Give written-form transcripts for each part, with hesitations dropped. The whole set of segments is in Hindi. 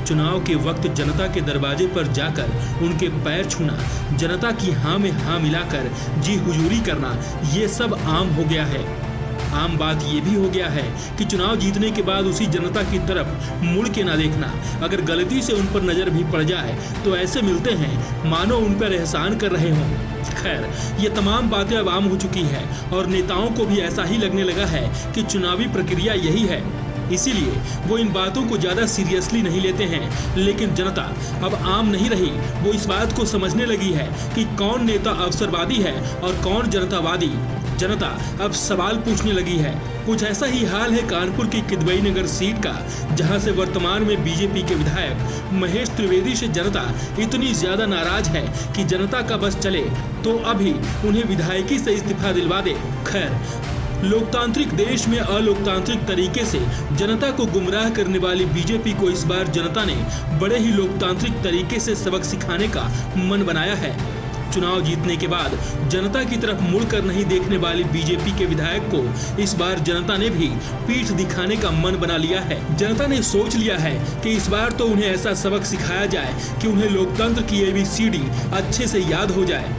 चुनाव के वक्त जनता के दरवाजे पर जाकर उनके पैर छूना, जनता की हाँ में हाँ मिलाकर जी हुजूरी करना, ये सब आम हो गया है। आम बात ये भी हो गया है कि चुनाव जीतने के बाद उसी जनता की तरफ मुड़ के ना देखना। अगर गलती से उन पर नजर भी पड़ जाए तो ऐसे मिलते हैं मानो उन पर एहसान कर रहे हों। खैर, ये तमाम बातें अब आम हो चुकी है और नेताओं को भी ऐसा ही लगने लगा है कि चुनावी प्रक्रिया यही है, इसीलिए वो इन बातों को ज़्यादा सीरियसली नहीं लेते हैं। लेकिन जनता अब आम नहीं रही, वो इस बात को समझने लगी है कि कौन नेता अवसरवादी है और कौन जनतावादी। जनता अब सवाल पूछने लगी है। कुछ ऐसा ही हाल है कानपुर की किदवई नगर सीट का, जहां से वर्तमान में बीजेपी के विधायक महेश त्रिवेदी से जनता इतनी ज्यादा नाराज है कि जनता का बस चले तो अभी उन्हें विधायकी से इस्तीफा दिलवा दे। खैर, लोकतांत्रिक देश में अलोकतांत्रिक तरीके से जनता को गुमराह करने वाली बीजेपी को इस बार जनता ने बड़े ही लोकतांत्रिक तरीके से सबक सिखाने का मन बनाया है। चुनाव जीतने के बाद जनता की तरफ मुड़कर नहीं देखने वाली बीजेपी के विधायक को इस बार जनता ने भी पीठ दिखाने का मन बना लिया है। जनता ने सोच लिया है कि इस बार तो उन्हें ऐसा सबक सिखाया जाए कि उन्हें लोकतंत्र की ABCD अच्छे से याद हो जाए।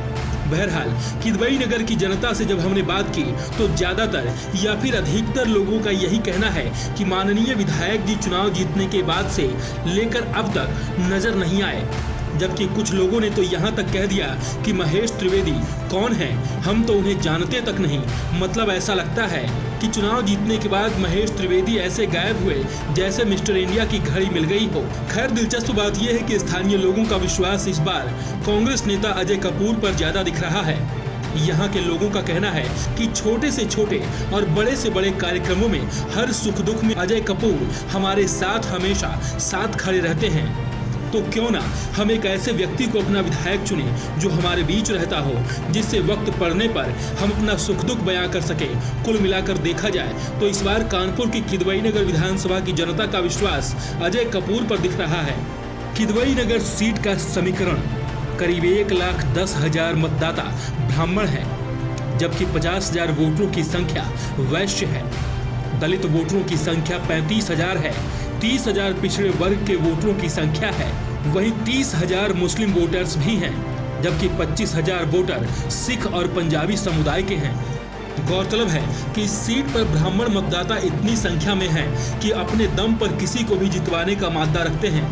बहरहाल, किदवई नगर की जनता से जब हमने बात की तो ज्यादातर या फिर अधिकतर लोगों का यही कहना है कि माननीय विधायक जी चुनाव जीतने के बाद से लेकर अब तक नजर नहीं आए। जबकि कुछ लोगों ने तो यहाँ तक कह दिया कि महेश त्रिवेदी कौन है, हम तो उन्हें जानते तक नहीं। मतलब ऐसा लगता है कि चुनाव जीतने के बाद महेश त्रिवेदी ऐसे गायब हुए जैसे मिस्टर इंडिया की घड़ी मिल गई हो। खैर, दिलचस्प बात यह है कि स्थानीय लोगों का विश्वास इस बार कांग्रेस नेता अजय कपूर पर ज्यादा दिख रहा है। यहाँ के लोगों का कहना है कि छोटे से छोटे और बड़े से बड़े कार्यक्रमों में हर सुख दुख में अजय कपूर हमारे साथ हमेशा साथ खड़े रहते हैं। तो क्यों ना हम एक ऐसे व्यक्ति को अपना विधायक चुने जो हमारे बीच रहता हो, जिससे वक्त पड़ने पर हम अपना सुख दुख बयां कर सके। कुल मिलाकर देखा जाए तो इस बार कानपुर की किदवई नगर विधानसभा की जनता का विश्वास अजय कपूर पर दिख रहा है। किदवई नगर सीट का समीकरण करीब 1,10,000 मतदाता ब्राह्मण है, जबकि 50,000 वोटरों की संख्या वैश्य है। दलित वोटरों की संख्या 35,000 है। 30,000 पिछड़े वर्ग के वोटरों की संख्या है। वहीं 30,000 मुस्लिम वोटर्स भी हैं, जबकि 25,000 वोटर सिख और पंजाबी समुदाय के हैं। गौरतलब है कि इस सीट पर ब्राह्मण मतदाता इतनी संख्या में हैं कि अपने दम पर किसी को भी जितवाने का मादा रखते हैं।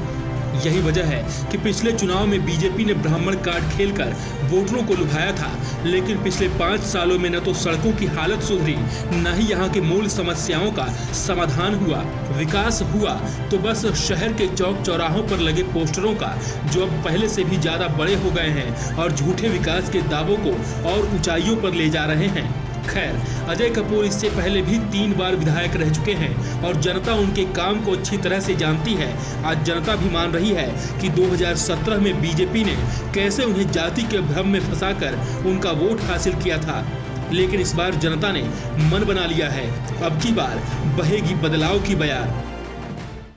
यही वजह है कि पिछले चुनाव में बीजेपी ने ब्राह्मण कार्ड खेलकर वोटरों को लुभाया था, लेकिन पिछले 5 सालों में न तो सड़कों की हालत सुधरी, न ही यहाँ के मूल समस्याओं का समाधान हुआ। विकास हुआ तो बस शहर के चौक चौराहों पर लगे पोस्टरों का, जो अब पहले से भी ज्यादा बड़े हो गए हैं और झूठे विकास के दावों को और ऊंचाइयों पर ले जा रहे हैं। खैर, अजय कपूर इससे पहले भी 3 बार विधायक रह चुके हैं और जनता उनके काम को अच्छी तरह से जानती है। आज जनता भी मान रही है कि 2017 में बीजेपी ने कैसे उन्हें जाति के भ्रम में फंसाकर उनका वोट हासिल किया था। लेकिन इस बार जनता ने मन बना लिया है, अब की बार बहेगी बदलाव की बयार।